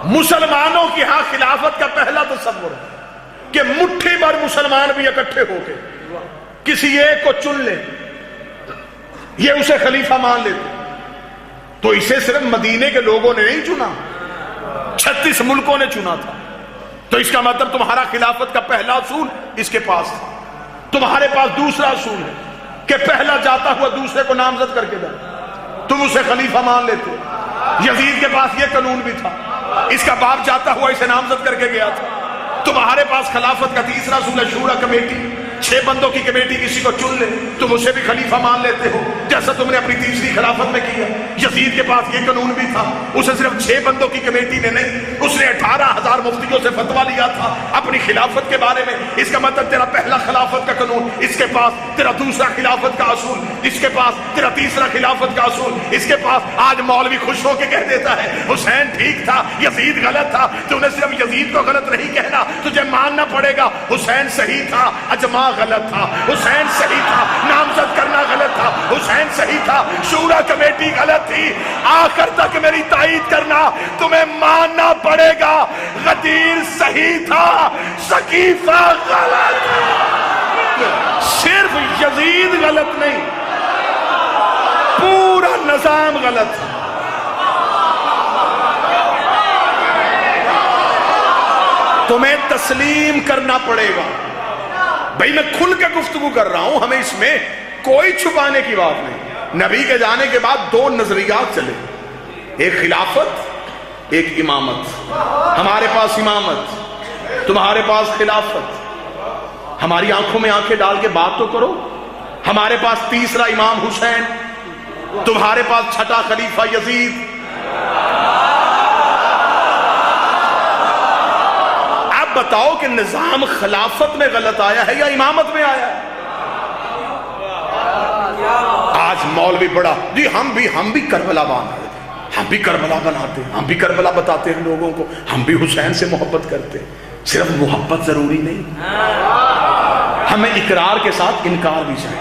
مسلمانوں کی ہاں خلافت کا پہلا تصور ہے کہ مٹھی بھر مسلمان بھی اکٹھے ہو کے کسی ایک کو چن لیں، یہ اسے خلیفہ مان لیتے. تو اسے صرف مدینے کے لوگوں نے نہیں چنا، 36 ملکوں نے چنا تھا. تو اس کا مطلب تمہارا خلافت کا پہلا اصول اس کے پاس تھا. تمہارے پاس دوسرا اصول ہے کہ پہلا جاتا ہوا دوسرے کو نامزد کر کے دے، تم اسے خلیفہ مان لیتے. یزید کے پاس یہ قانون بھی تھا، اس کا باپ جاتا ہوا اسے نامزد کر کے گیا تھا. تمہارے پاس خلافت کا تیسرا اصول ہے شورا کمیٹی، 6 بندوں کی کمیٹی کسی کو چن لے، تم اسے بھی خلیفہ مان لیتے ہو جیسا تم نے اپنی تیسری خلافت میں کیا. یزید کے پاس یہ قانون بھی تھا، اسے صرف 6 بندوں کی کمیٹی نے نہیں، اس نے 18,000 مفتیوں سے فتویٰ لیا تھا اپنی خلافت کے بارے میں. اس کا مطلب تیرا پہلا خلافت کا قانون اس کے پاس، تیرا دوسرا خلافت کا اصول اس کے پاس، تیرا تیسرا خلافت کا اصول اس کے پاس. آج مولوی خوش ہو کے کہہ دیتا ہے حسین ٹھیک تھا، یزید غلط تھا. تو نے صرف یزید کو غلط نہیں کہنا، تجھے ماننا پڑے گا حسین صحیح تھا، اجماع غلط تھا. حسین صحیح تھا، نامزد کرنا غلط تھا. حسین صحیح تھا، شورا کمیٹی غلط تھی. آخر تک میری تائید کرنا، تمہیں ماننا پڑے گا غدیر صحیح تھا، سقیفہ غلط تھا. صرف یزید غلط نہیں، پورا نظام غلط تھا. تمہیں تسلیم کرنا پڑے گا. بھئی میں کھل کے گفتگو کر رہا ہوں، ہمیں اس میں کوئی چھپانے کی بات نہیں. نبی کے جانے کے بعد 2 نظریات چلے، ایک خلافت ایک امامت. ہمارے پاس امامت، تمہارے پاس خلافت. ہماری آنکھوں میں آنکھیں ڈال کے بات تو کرو. ہمارے پاس تیسرا امام حسین، تمہارے پاس چھٹا خلیفہ یزید. بتاؤ کہ نظام خلافت میں غلط آیا ہے یا امامت میں آیا ہے؟ آج مولوی بڑا جی ہم بھی کربلا بناتے ہیں، ہم بھی کربلا بناتے ہیں، ہم بھی کربلا بتاتے ہیں لوگوں کو، ہم بھی حسین سے محبت کرتے ہیں. صرف محبت ضروری نہیں، ہمیں اقرار کے ساتھ انکار بھی چاہیے.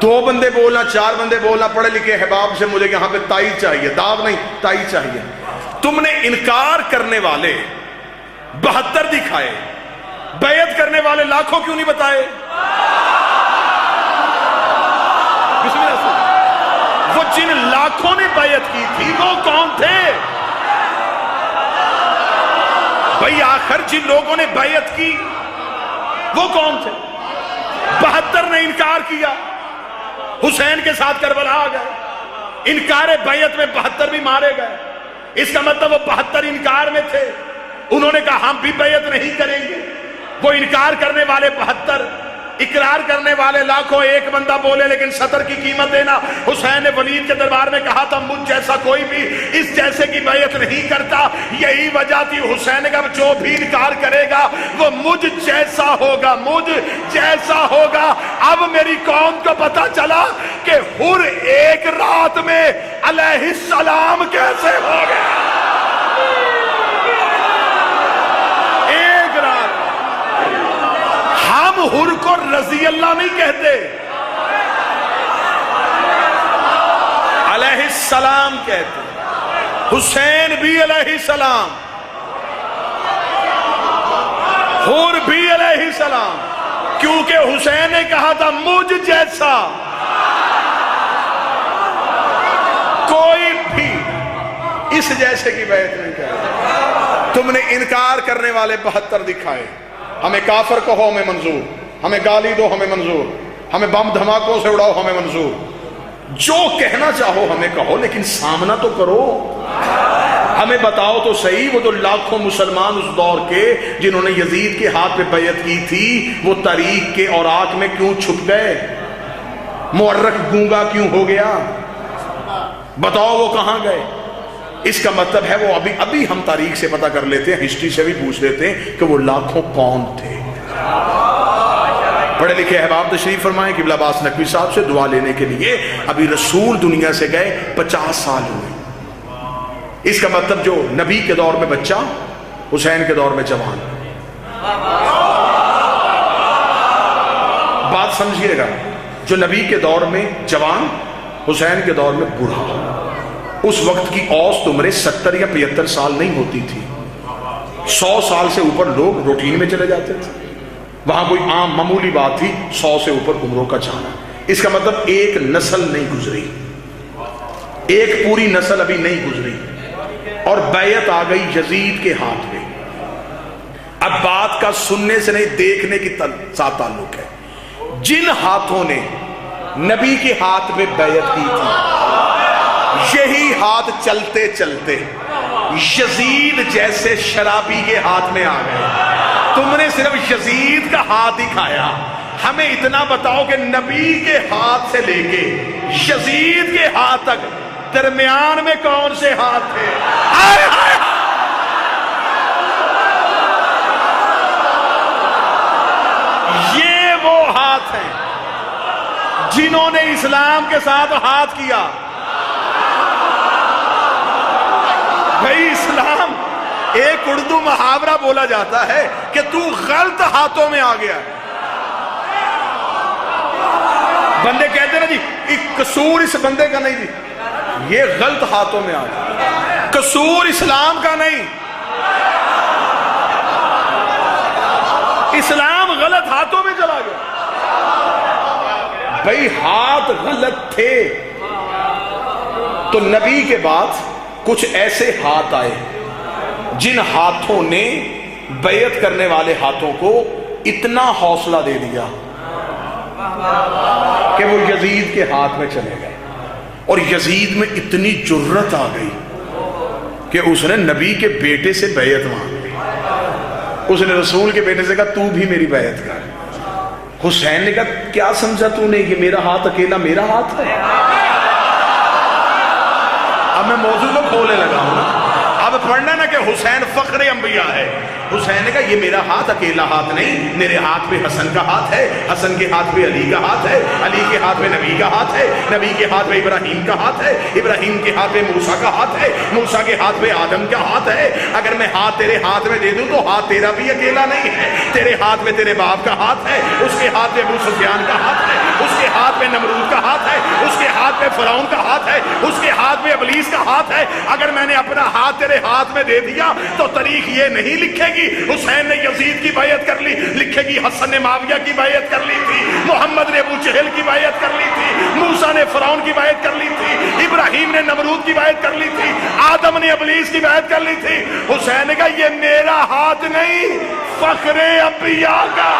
2 بندے بولنا، 4 بندے بولنا، پڑھے لکھے احباب سے مجھے یہاں پہ تائید چاہیے، داغ نہیں، تائید چاہیے. تم نے انکار کرنے والے 72 دکھائے، بیعت کرنے والے لاکھوں کیوں نہیں بتائے؟ بسم اللہ سے. وہ جن لاکھوں نے بیعت کی تھی وہ کون تھے؟ بھئی آخر جن لوگوں نے بیعت کی وہ کون تھے؟ 72 نے انکار کیا، حسین کے ساتھ کربلا آ گئے. انکار بیعت میں 72 بھی مارے گئے. اس کا مطلب وہ 72 انکار میں تھے. انہوں نے کہا ہم بھی بیعت نہیں کریں گے. وہ انکار کرنے والے 72، اقرار کرنے والے لاکھوں. ایک بندہ بولے لیکن 70 کی قیمت دینا. حسین نے ولید کے دربار میں کہا تھا مجھ جیسا کوئی بھی اس جیسے کی بیعت نہیں کرتا. یہی وجہ تھی حسین کا جو بھی انکار کرے گا وہ مجھ جیسا ہوگا، مجھ جیسا ہوگا. اب میری قوم کو پتا چلا کہ ہر ایک رات میں علیہ السلام کیسے ہو گیا. ایک رات. ہم ہر کو رضی اللہ نہیں کہتے، علیہ السلام کہتے. حسین بھی علیہ السلام، حر بھی علیہ السلام، کیونکہ حسین نے کہا تھا مجھ جیسا کوئی بھی اس جیسے کی بیعت نہیں کرے. تم نے انکار کرنے والے 72 دکھائے. ہمیں کافر کہو ہمیں منظور، ہمیں گالی دو ہمیں منظور، ہمیں بم دھماکوں سے اڑاؤ ہمیں منظور. جو کہنا چاہو ہمیں کہو لیکن سامنا تو کرو. ہمیں بتاؤ تو صحیح وہ تو لاکھوں مسلمان اس دور کے جنہوں نے یزید کے ہاتھ پہ بیعت کی تھی وہ تاریخ کے اوراق میں کیوں چھپ گئے؟ مورخ گونگا کیوں ہو گیا؟ بتاؤ وہ کہاں گئے؟ اس کا مطلب ہے وہ ابھی ہم تاریخ سے پتہ کر لیتے ہیں، ہسٹری سے بھی پوچھ لیتے ہیں کہ وہ لاکھوں کون تھے. پڑھے لکھے احباب تشریف فرمائیں قبلہ عباس نقوی صاحب سے دعا لینے کے لیے. ابھی رسول دنیا سے گئے 50 سال ہوئے. اس کا مطلب جو نبی کے دور میں بچہ حسین کے دور میں جوان. بات سمجھیے گا، جو نبی کے دور میں جوان حسین کے دور میں بوڑھا. اس وقت کی اوسط عمریں 70 یا 75 سال نہیں ہوتی تھی، 100 سال سے اوپر لوگ روٹین میں چلے جاتے تھے، وہاں کوئی عام معمولی بات تھی 100 سے اوپر عمروں کا جانا۔ اس کا مطلب ایک نسل نہیں گزری، ایک پوری نسل ابھی نہیں گزری، اور بیعت آ گئی یزید کے ہاتھ میں۔ اب بات کا سننے سے نہیں دیکھنے کی ساتھ تعلق ہے۔ جن ہاتھوں نے نبی کے ہاتھ میں بیعت کی تھی، یہی ہاتھ چلتے چلتے یزید جیسے شرابی کے ہاتھ میں آ گئے۔ تم نے صرف یزید کا ہاتھ ہی کھایا، ہمیں اتنا بتاؤ کہ نبی کے ہاتھ سے لے کے یزید کے ہاتھ تک درمیان میں کون سے ہاتھ تھے؟ آئے آئے یہ وہ ہاتھ ہیں جنہوں نے اسلام کے ساتھ ہاتھ کیا۔ بھائی اسلام، ایک اردو محاورہ بولا جاتا ہے کہ تو غلط ہاتھوں میں آ گیا۔ بندے کہتے ہیں نا جی قصور اس بندے کا نہیں جی، یہ غلط ہاتھوں میں آ گیا، قصور اسلام کا نہیں، اسلام غلط ہاتھوں میں چلا گیا۔ بھئی ہاتھ غلط تھے تو نبی کے بعد کچھ ایسے ہاتھ آئے جن ہاتھوں نے بیعت کرنے والے ہاتھوں کو اتنا حوصلہ دے دیا کہ وہ یزید کے ہاتھ میں چلے گئے، اور یزید میں اتنی جرت آ گئی کہ اس نے نبی کے بیٹے سے بیعت مانگ لی۔ اس نے رسول کے بیٹے سے کہا تو بھی میری بیعت کر۔ حسین نے کہا کیا سمجھا تو نے کہ میرا ہاتھ اکیلا میرا ہاتھ ہے؟ اب میں موضوع کو کھولنے لگا ہوں نا، اب پڑھنا نا کہ حسین فخر انبیاء ہے۔ حسین نے کہا یہ میرا ہاتھ اکیلا ہاتھ نہیں، میرے ہاتھ میں حسن کا ہاتھ ہے، حسن کے ہاتھ میں علی کا ہاتھ ہے، علی کے ہاتھ میں نبی کا ہاتھ ہے، نبی کے ہاتھ میں ابراہیم کا ہاتھ ہے، ابراہیم کے ہاتھ میں موسیٰ کا ہاتھ ہے، موسیٰ کے ہاتھ میں آدم کا ہاتھ ہے۔ اگر میں ہاتھ تیرے ہاتھ میں دے دوں تو ہاتھ تیرا بھی اکیلا نہیں ہے، تیرے ہاتھ میں تیرے باپ کا ہاتھ ہے، اس کے ہاتھ میں ابو سفیان کا ہاتھ ہے، اس کے ہاتھ میں نمرود کا ہاتھ ہے، اس کے ہاتھ میں فرعون کا ہاتھ ہے، اس کے ہاتھ میں ابلیس کا ہاتھ ہے۔ اگر میں نے اپنا ہاتھ تیرے ہاتھ میں دے دیا تو تاریخ یہ نہیں لکھے گی حسین نے یزید کی بیعت کر لی، لکھے گی حسن نے معاویہ کی بیعت کر لی تھی، محمد نے ابو جہل کی بیعت کر لی تھی، موسیٰ نے فرعون کی بیعت کر لی تھی، ابراہیم نے نمرود کی بیعت کر لی تھی، آدم نے ابلیس کی بیعت کر لی تھی۔ حسین نے کہا یہ میرا ہاتھ نہیں، فخر انبیاء کا